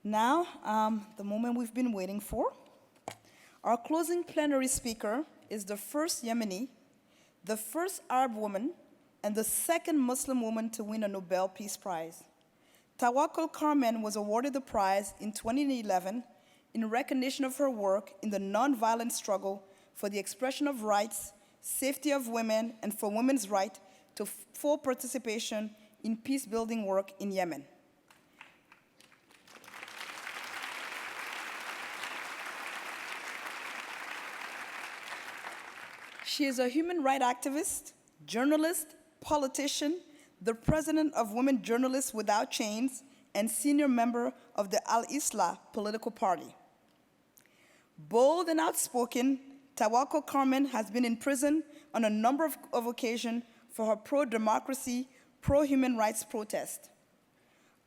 Now, the moment we've been waiting for. Our closing plenary speaker is the first Yemeni, the first Arab woman, and the second Muslim woman to win a Nobel Peace Prize. Tawakkol Karman was awarded the prize in 2011 in recognition of her work in the nonviolent struggle for the expression of rights, safety of women, and for women's right to full participation in peace-building work in Yemen. She is a human rights activist, journalist, politician, the president of Women Journalists Without Chains, and senior member of the Al-Islah political party. Bold and outspoken, Tawakkol Karman has been in prison on a number of occasions for her pro-democracy, pro-human rights protest.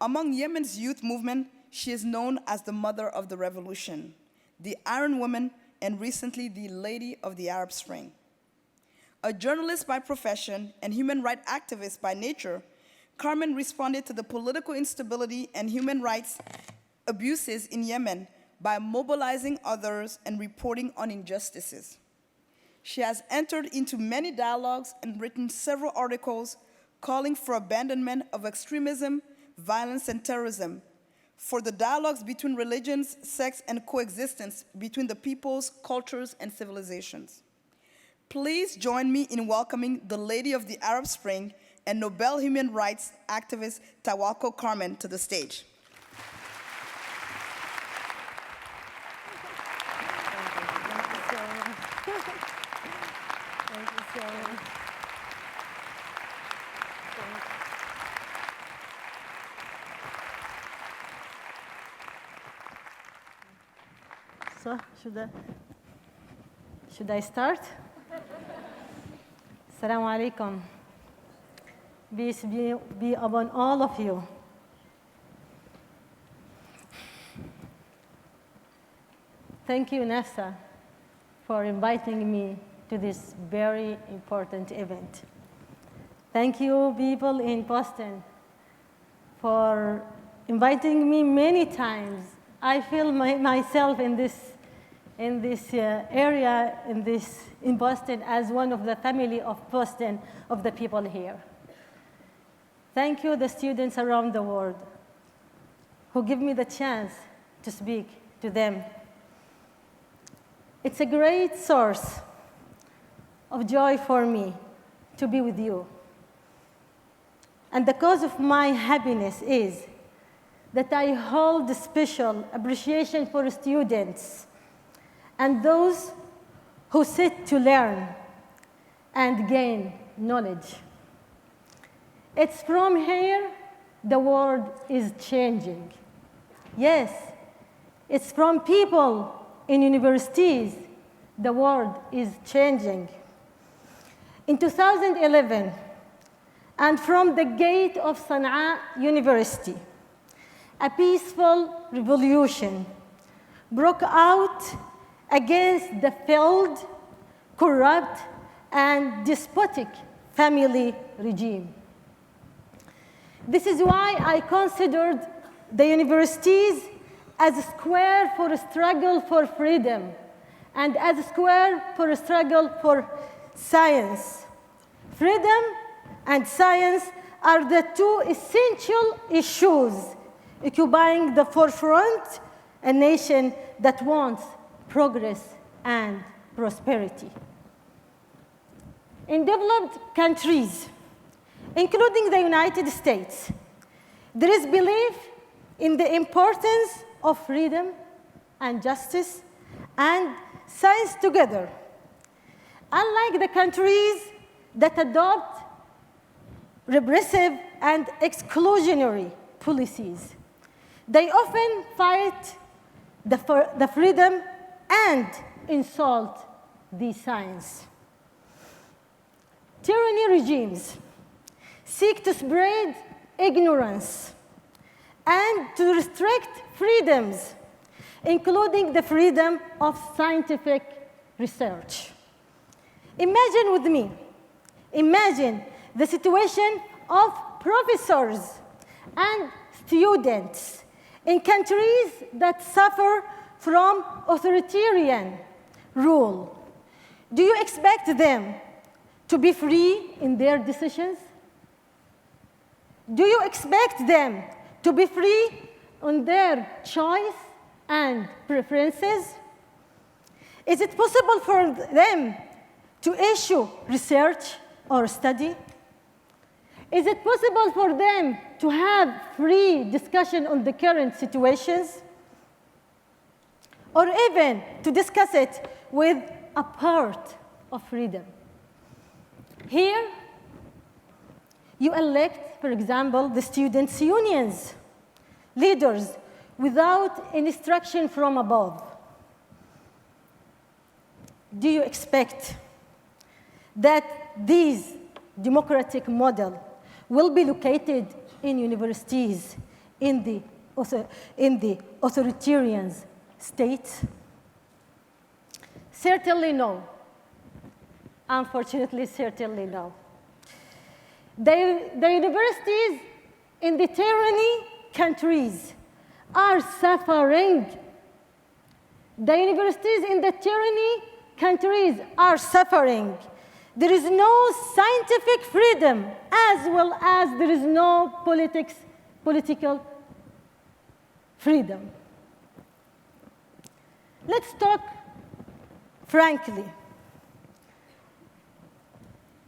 Among Yemen's youth movement, she is known as the mother of the revolution, the Iron Woman, and recently the Lady of the Arab Spring. A journalist by profession and human rights activist by nature, Karman responded to the political instability and human rights abuses in Yemen by mobilizing others and reporting on injustices. She has entered into many dialogues and written several articles calling for abandonment of extremism, violence, and terrorism, for the dialogues between religions, sex, and coexistence between the peoples, cultures, and civilizations. Please join me in welcoming the Lady of the Arab Spring and Nobel Human Rights activist Tawakkol Karman to the stage. So, should I start? Assalamu alaikum. Peace be upon all of you. Thank you, NAFSA, for inviting me to this very important event. Thank you, people in Boston, for inviting me many times. I feel myself in this area, in Boston, as one of the family of Boston, of the people here. Thank you, the students around the world, who give me the chance to speak to them. It's a great source of joy for me to be with you. And the cause of my happiness is that I hold a special appreciation for students and those who sit to learn and gain knowledge. It's from here the world is changing. Yes, it's from people in universities the world is changing. In 2011, and from the gate of Sana'a University, a peaceful revolution broke out against the failed, corrupt, and despotic family regime. This is why I considered the universities as a square for a struggle for freedom and as a square for a struggle for science. Freedom and science are the two essential issues occupying the forefront a nation that wants progress and prosperity. In developed countries, including the United States, there is belief in the importance of freedom and justice and science together. Unlike the countries that adopt repressive and exclusionary policies, they often fight the freedom and insult the science. Tyranny regimes seek to spread ignorance and to restrict freedoms, including the freedom of scientific research. Imagine with me, imagine the situation of professors and students in countries that suffer from authoritarian rule? Do you expect them to be free in their decisions? Do you expect them to be free on their choice and preferences? Is it possible for them to issue research or study? Is it possible for them to have free discussion on the current situations? Or even to discuss it with a part of freedom? Here, you elect, for example, the students' unions, leaders, without instruction from above. Do you expect that these democratic model will be located in universities in the authoritarian states? Certainly no. Unfortunately, certainly no. The universities in the tyranny countries are suffering. The universities in the tyranny countries are suffering. There is no scientific freedom, as well as there is no political freedom. Let's talk frankly.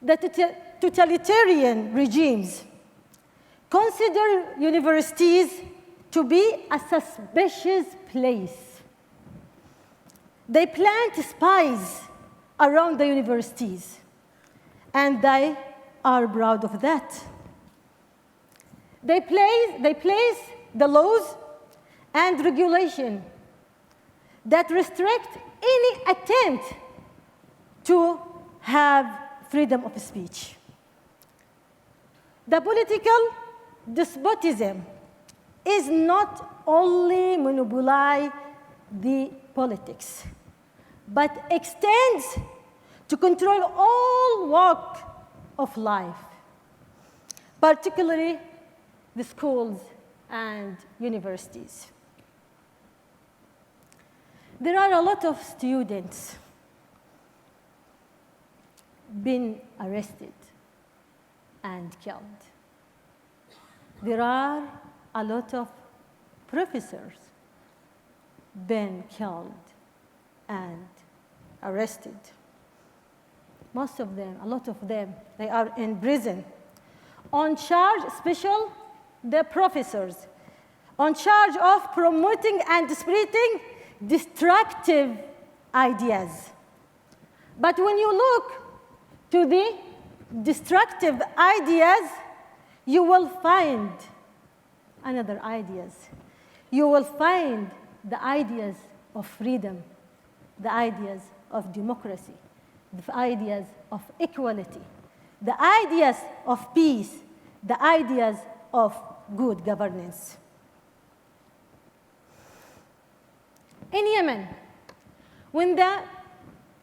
The totalitarian regimes consider universities to be a suspicious place. They plant spies around the universities, and they are proud of that. They place the laws and regulation that restrict any attempt to have freedom of speech. The political despotism is not only monopolize the politics, but extends to control all walks of life, particularly the schools and universities. There are a lot of students been arrested and killed. There are a lot of professors been killed and arrested. Most of them, a lot of them, they are in prison on charge, especially the professors, on charge of promoting and spreading destructive ideas. But when you look to the destructive ideas, you will find another ideas. You will find the ideas of freedom, the ideas of democracy, the ideas of equality, the ideas of peace, the ideas of good governance. In Yemen, when the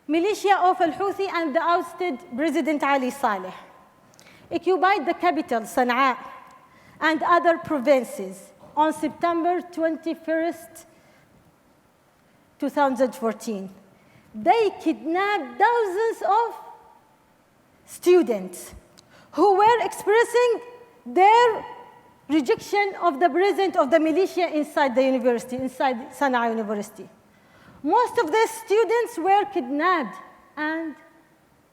militia of al-Houthi and the ousted President Ali Saleh occupied the capital, Sana'a, and other provinces on September 21st, 2014, they kidnapped thousands of students who were expressing their rejection of the presence of the militia inside the university, inside Sana'a University. Most of the students were kidnapped and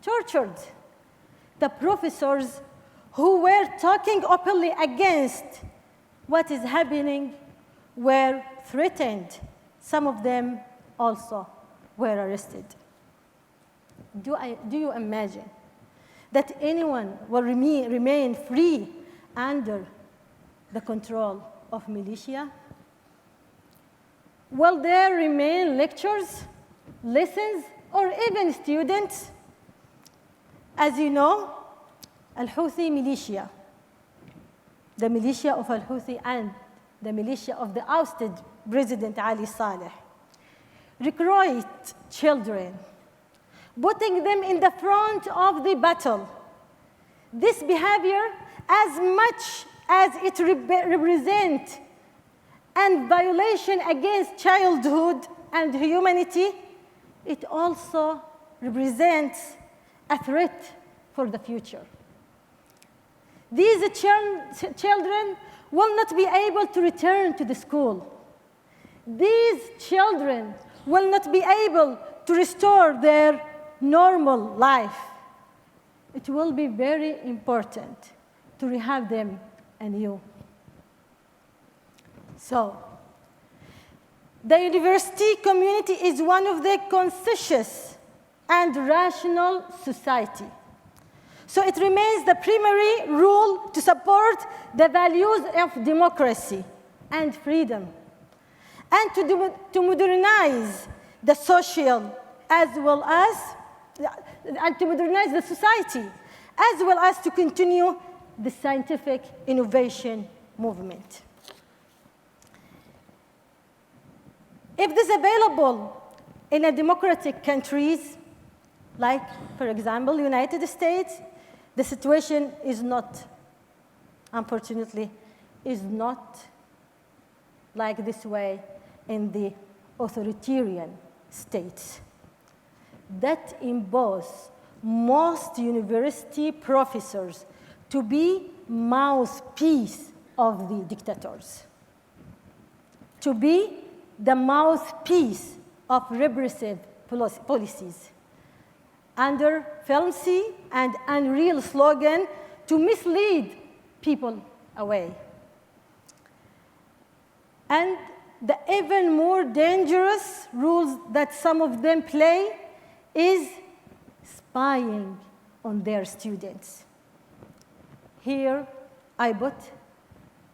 tortured. The professors who were talking openly against what is happening were threatened. Some of them also were arrested. Do you imagine that anyone will remain free under the control of militia? Will there remain lectures, lessons, or even students? As you know, al-Houthi militia, the militia of al-Houthi and the militia of the ousted President Ali Saleh, recruit children, putting them in the front of the battle. This behavior, as much as it represents and violation against childhood and humanity, it also represents a threat for the future. These children will not be able to return to the school. These children will not be able to restore their normal life. It will be very important to rehab them anew. So, the university community is one of the conscientious and rational society. So it remains the primary rule to support the values of democracy and freedom, and to modernize the social as well as, and to modernize the society, as well as to continue the scientific innovation movement. If this is available in a democratic countries, like, for example, United States, the situation is not, unfortunately, is not like this way in the authoritarian states that impose most university professors to be mouthpiece of the dictators, to be the mouthpiece of repressive policies, under fancy and unreal slogan to mislead people away. And the even more dangerous rules that some of them play is spying on their students. Here, I put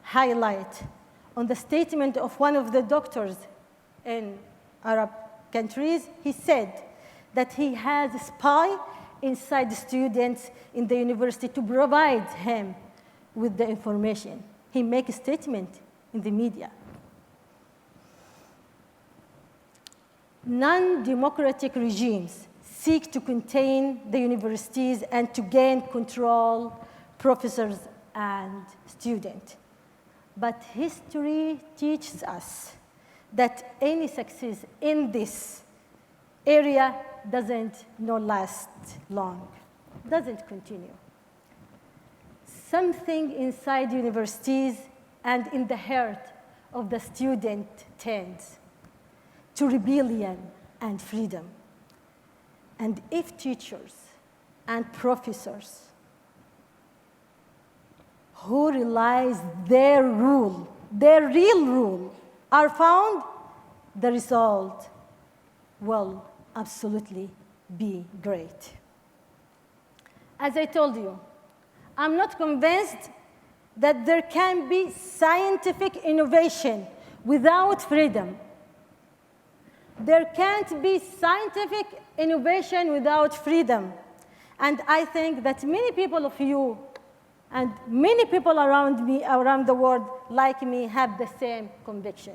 highlight on the statement of one of the doctors in Arab countries. He said that he has a spy inside the students in the university to provide him with the information. He makes a statement in the media. Non-democratic regimes seek to contain the universities and to gain control professors and students. But history teaches us that any success in this area doesn't last long, doesn't continue. Something inside universities and in the heart of the student tends to rebellion and freedom. And if teachers and professors who realize their rule, their real rule, are found, the result will absolutely be great. As I told you, I'm not convinced that there can be scientific innovation without freedom. There can't be scientific innovation without freedom. And I think that many people of you and many people around me, around the world, like me, have the same conviction.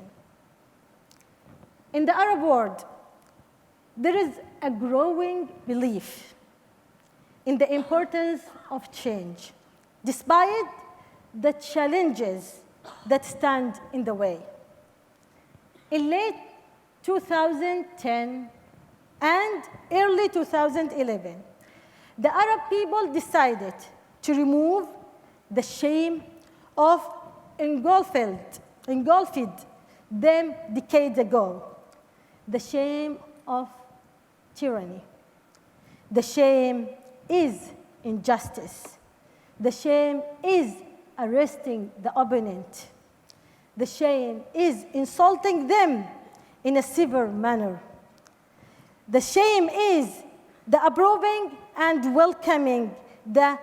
In the Arab world, there is a growing belief in the importance of change, despite the challenges that stand in the way. In late 2010 and early 2011, the Arab people decided to remove the shame of engulfed them decades ago, the shame of tyranny. The shame is injustice. The shame is arresting the opponent. The shame is insulting them in a severe manner. The shame is the approving and welcoming the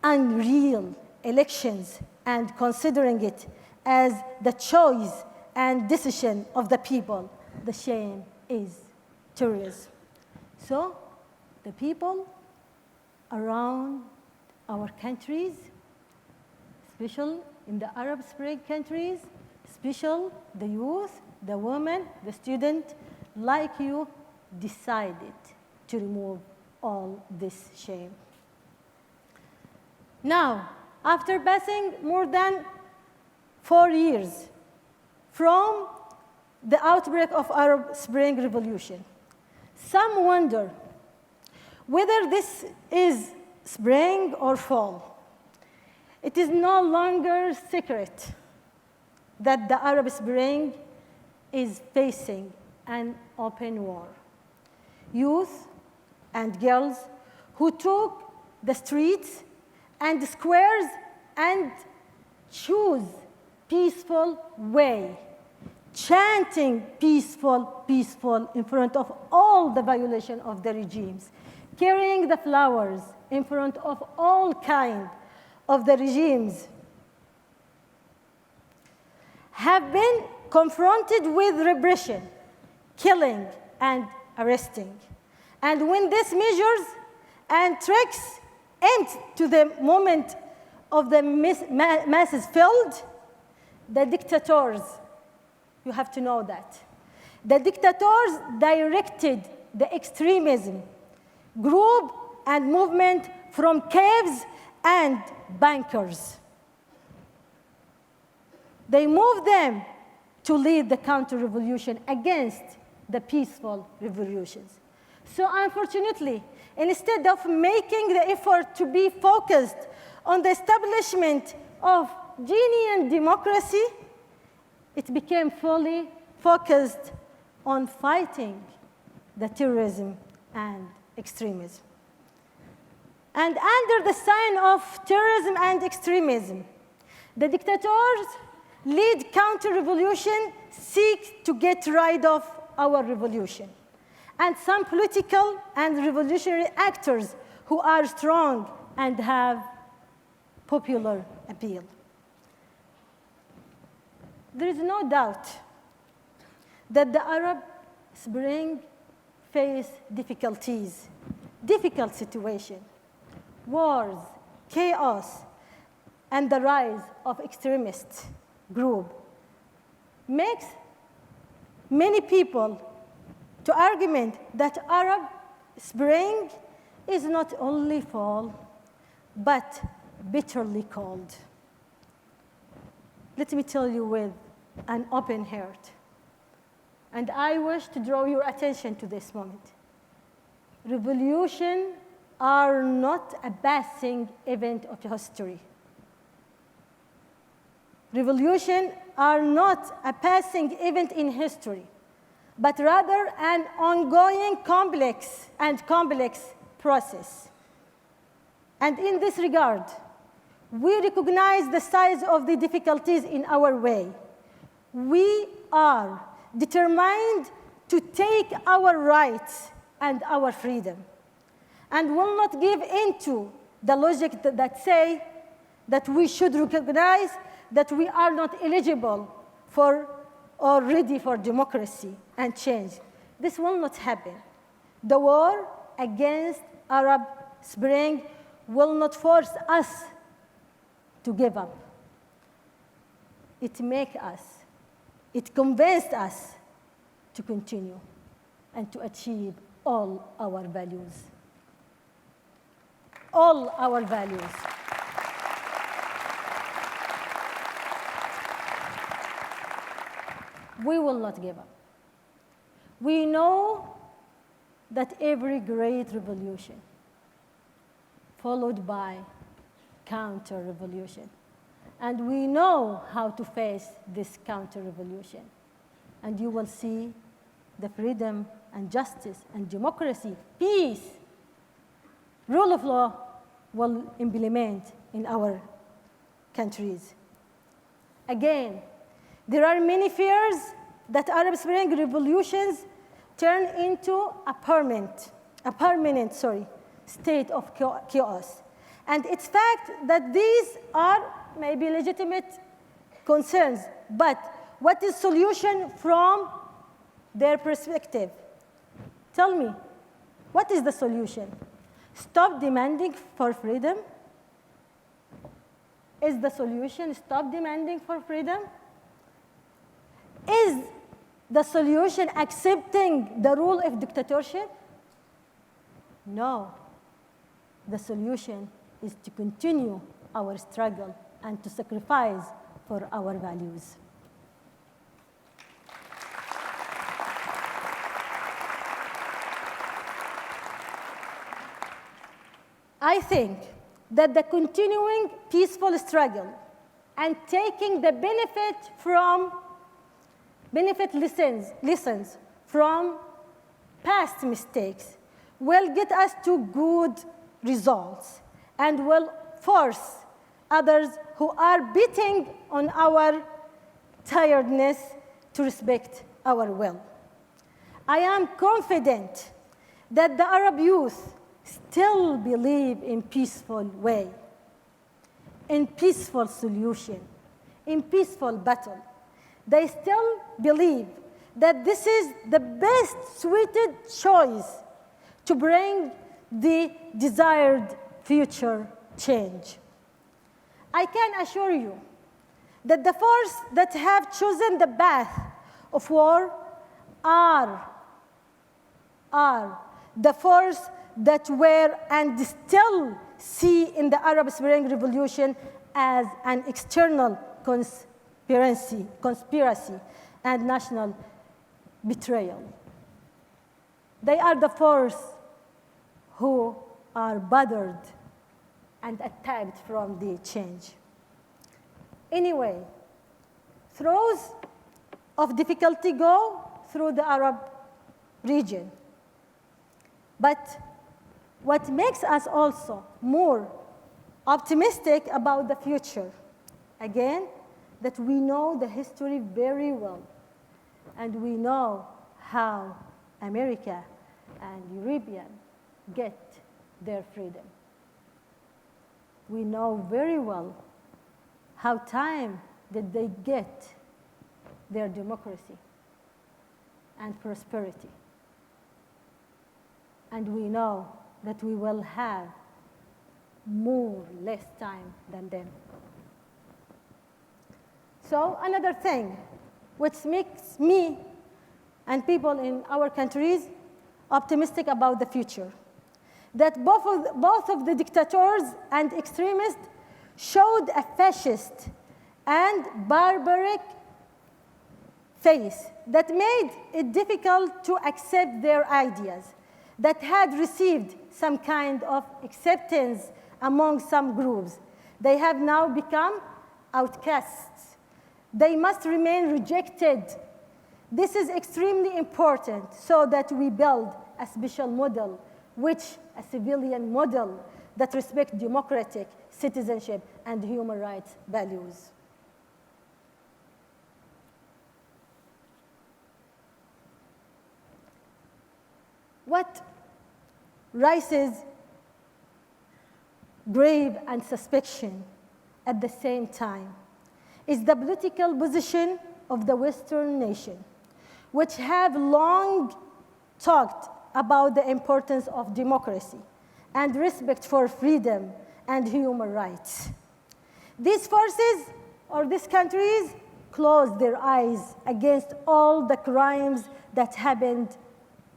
unreal elections and considering it as the choice and decision of the people. The shame is terrorism. So the people around our countries, especially in the Arab Spring countries, especially the youth, the women, the student, like you, decided to remove all this shame. Now, after passing more than 4 years from the outbreak of Arab Spring Revolution. Some wonder whether this is spring or fall. It is no longer secret that the Arab Spring is facing an open war. Youth and girls who took the streets and squares and choose peaceful way, chanting peaceful, peaceful in front of all the violation of the regimes, carrying the flowers in front of all kind of the regimes, have been confronted with repression, killing, and arresting. And when these measures and tricks end to the moment of the masses filled, the dictators, you have to know that, the dictators directed the extremism, group and movement from caves and bunkers. They moved them to lead the counter-revolution against the peaceful revolutions. So unfortunately, instead of making the effort to be focused on the establishment of genuine democracy, it became fully focused on fighting the terrorism and extremism. And under the sign of terrorism and extremism, the dictators lead counter-revolution seek to get rid of our revolution. And some political and revolutionary actors who are strong and have popular appeal. There is no doubt that the Arab Spring faced difficulties, difficult situation, wars, chaos, and the rise of extremist group makes many people to argument that Arab Spring is not only fall, but bitterly cold. Let me tell you with an open heart, and I wish to draw your attention to this moment. Revolutions are not a passing event of history. Revolutions are not a passing event in history, but rather an ongoing complex process. And in this regard, we recognize the size of the difficulties in our way. We are determined to take our rights and our freedom, and will not give into the logic that say that we should recognize that we are not eligible for or ready for democracy and change. This will not happen. The war against Arab Spring will not force us to give up. It makes us, it convinced us to continue and to achieve all our values. All our values. We will not give up. We know that every great revolution followed by counter-revolution. And we know how to face this counter-revolution. And you will see the freedom and justice and democracy, peace, rule of law will implement in our countries. Again, there are many fears that Arab Spring revolutions turn into a permanent state of chaos. And it's fact that these are maybe legitimate concerns, but what is solution from their perspective? Tell me, what is the solution? Stop demanding for freedom? Is the solution stop demanding for freedom? Is the solution accepting the rule of dictatorship? No. The solution is to continue our struggle and to sacrifice for our values. I think that the continuing peaceful struggle and taking the lessons from past mistakes will get us to good results and will force others who are beating on our tiredness to respect our will. I am confident that the Arab youth still believe in peaceful way, in peaceful solution, in peaceful battle. They still believe that this is the best suited choice to bring the desired future change. I can assure you that the forces that have chosen the path of war are the force that were and still see in the Arab Spring Revolution as an external conspiracy and national betrayal. They are the force who are bothered and attacked from the change. Anyway, throes of difficulty go through the Arab region. But what makes us also more optimistic about the future, again, that we know the history very well, and we know how America and European get their freedom. We know very well how time did they get their democracy and prosperity. And we know that we will have less time than them. So another thing which makes me and people in our countries optimistic about the future, that both of the dictators and extremists showed a fascist and barbaric face that made it difficult to accept their ideas, that had received some kind of acceptance among some groups. They have now become outcasts. They must remain rejected. This is extremely important so that we build a special model, a civilian model that respects democratic citizenship and human rights values. What raises grave and suspicion at the same time is the political position of the Western nation, which have long talked about the importance of democracy and respect for freedom and human rights. These forces or these countries closed their eyes against all the crimes that happened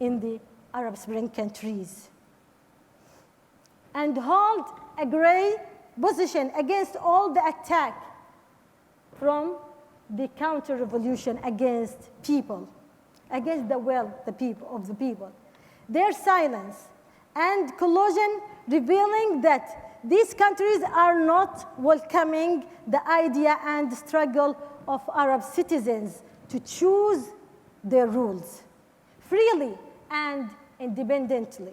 in the Arab Spring countries and hold a gray position against all the attack from the counter-revolution against people, against the will of the people. Their silence and collusion revealing that these countries are not welcoming the idea and struggle of Arab citizens to choose their rules freely and independently.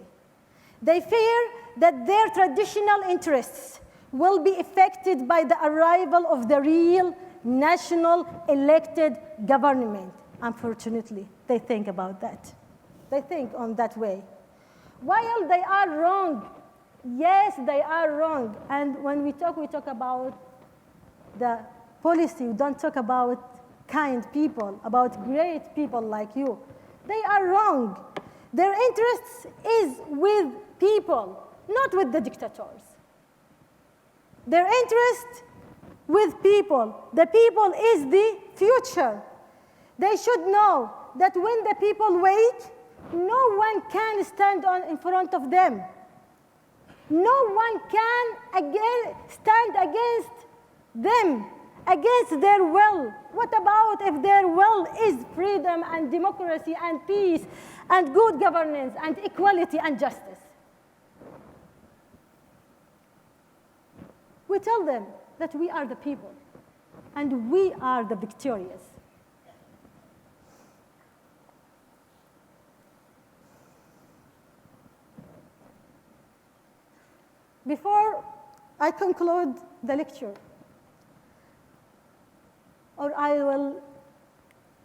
They fear that their traditional interests will be affected by the arrival of the real national elected government. Unfortunately, they think about that. They think on that way. While they are wrong, yes, they are wrong. And when we talk about the policy. We don't talk about kind people, about great people like you. They are wrong. Their interest is with people, not with the dictators. Their interest with people. The people is the future. They should know that when the people wake, no one can stand in front of them. No one can stand against them, against their will. What about if their will is freedom and democracy and peace and good governance and equality and justice? We tell them that we are the people, and we are the victorious. Before I conclude the lecture, or I will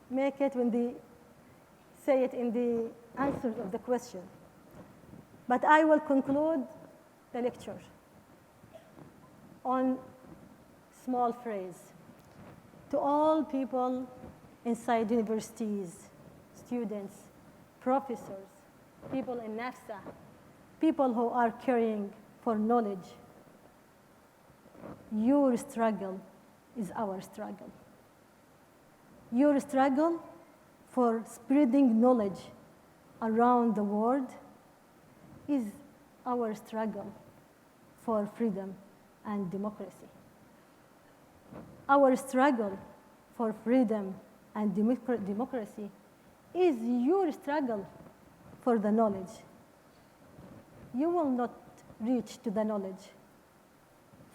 make it when they say it in the answers of the question, but I will conclude the lecture on small phrase to all people inside universities, students, professors, people in NAFSA, people who are caring for knowledge. Your struggle is our struggle. Your struggle for spreading knowledge around the world is our struggle for freedom and democracy. Our struggle for freedom and democracy is your struggle for the knowledge. You will not reach to the knowledge,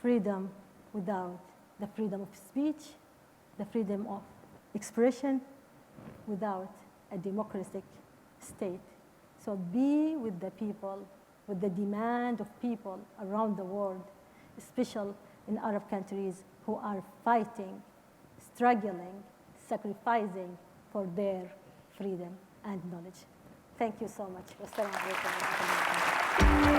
freedom without the freedom of speech, the freedom of expression, without a democratic state. So be with the people, with the demand of people around the world, especially in Arab countries who are fighting, struggling, sacrificing for their freedom and knowledge. Thank you so much. Wassalamu alaikum wa rahmatullahi wa barakatuh.